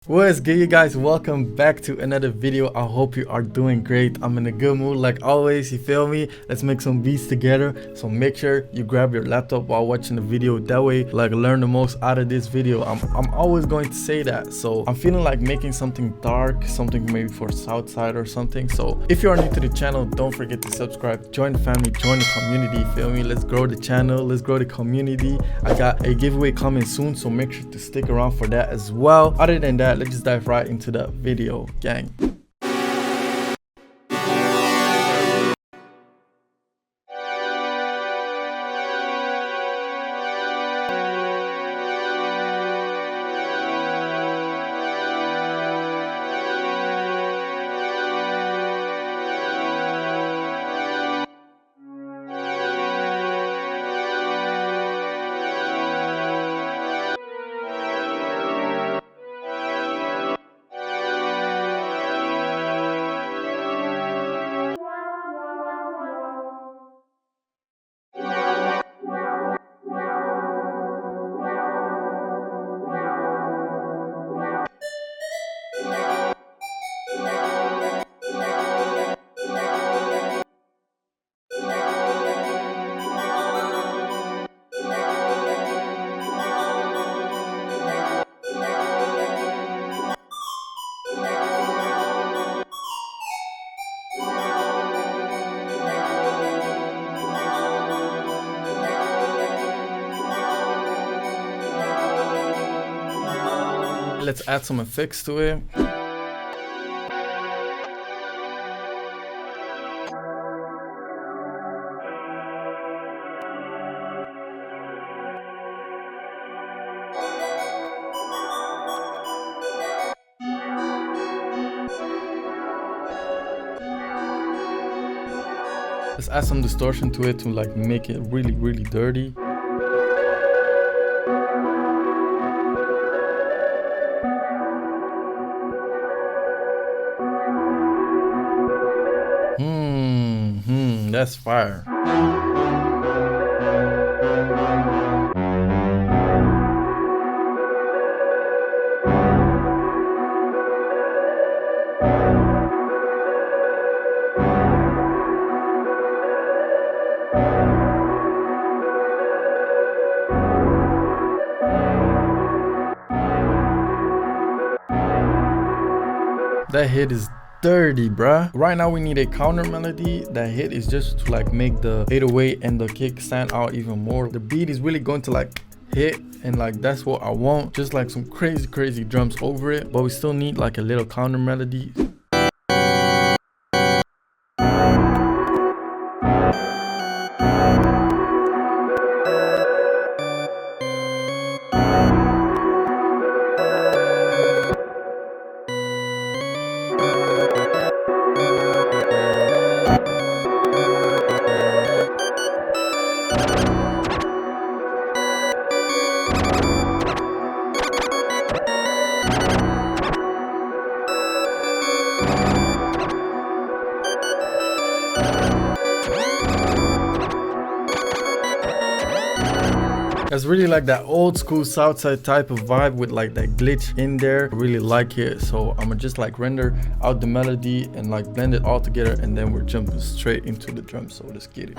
What's good, you guys? Welcome back to another video. I hope you are doing great. I'm in a good mood like always, you feel me? Let's make some beats together. So make sure you grab your laptop while watching the video. That way, like, learn the most out of this video. I'm always going to say that. So I'm feeling like making something dark, something maybe for Southside or something. So if you are new to the channel, don't forget to subscribe, join the family, join the community, feel me? Let's grow the channel, let's grow the community. I got a giveaway coming soon, so make sure to stick around for that as well. Other than that, let's just dive right into the video, gang. Let's add some effects to it. Let's add some distortion to it to like make it really dirty. That's fire. That hit is dirty, bruh. Right now we need a counter melody. That hit is just to like make the 808 and the kick stand out even more. The beat is really going to like hit, and like that's what I want, just like some crazy drums over it, but we still need like a little counter melody. It's really like that old school Southside type of vibe with like that glitch in there. I really like it, so I'm gonna just like render out the melody and like blend it all together, and then we're jumping straight into the drums. So let's get it.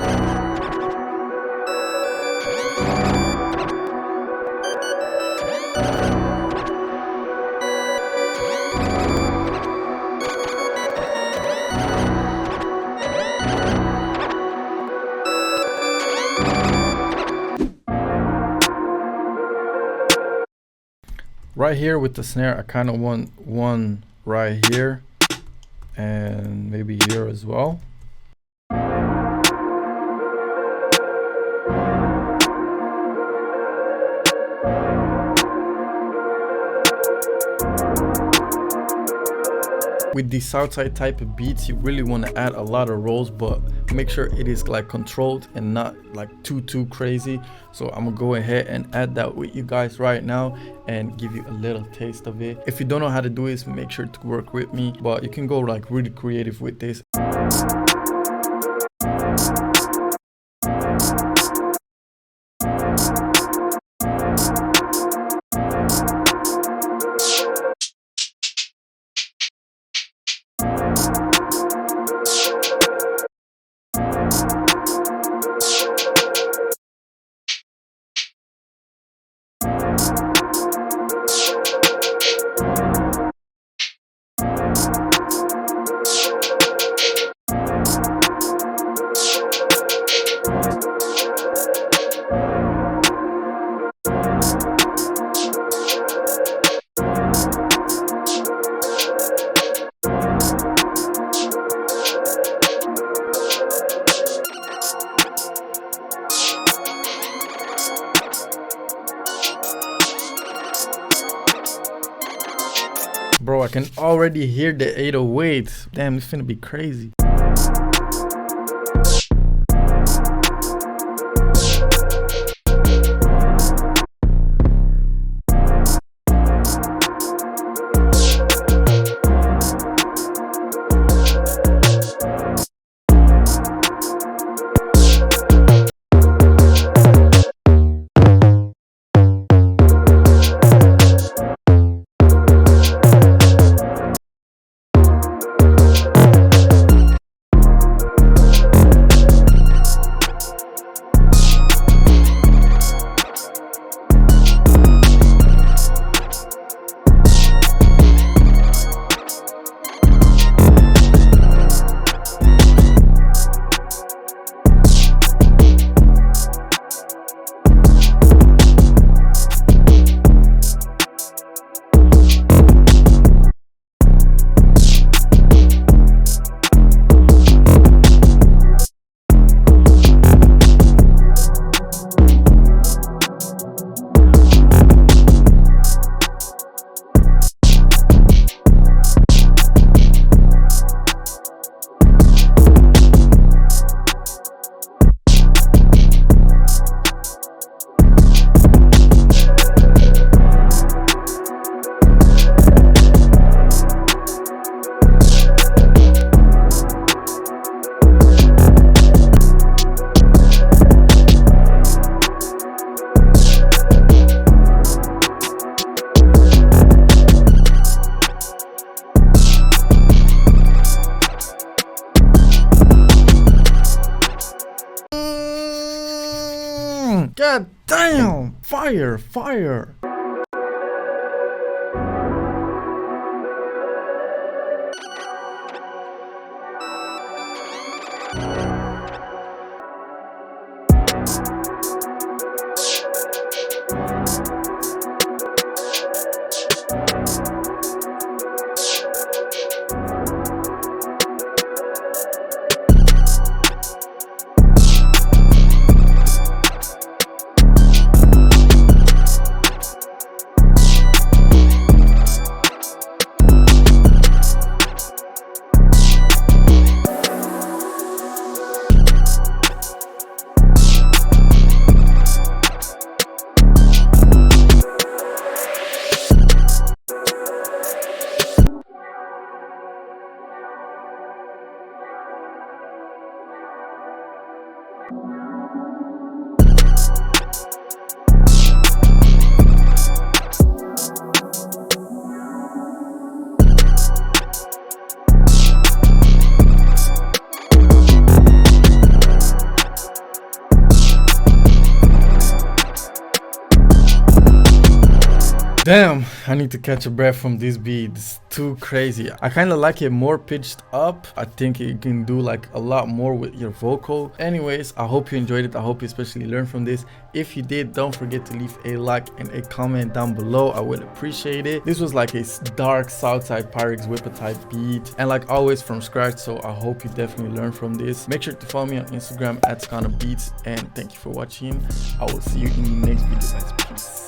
Right here with the snare, I kind of want one right here and maybe here as well. With the Southside type of beats, you really want to add a lot of rolls, but make sure it is like controlled and not like too crazy. So I'm gonna go ahead and add that with you guys right now and give you a little taste of it. If you don't know how to do this, make sure to work with me, but you can go like really creative with this. Bro, I can already hear the 808s. Damn, it's finna be crazy. God damn! Fire! Fire! Damn, I need to catch a breath from this beat. It's too crazy. I kind of like it more pitched up. I think you can do like a lot more with your vocal. Anyways, I hope you enjoyed it. I hope you especially learned from this. If you did, don't forget to leave a like and a comment down below. I would appreciate it. This was like a dark Southside pyrex whippa type beat, and like always from scratch, so I hope you definitely learned from this. Make sure to follow me on Instagram @SkanaBeats, and thank you for watching. I will see you in the next video, guys. Peace.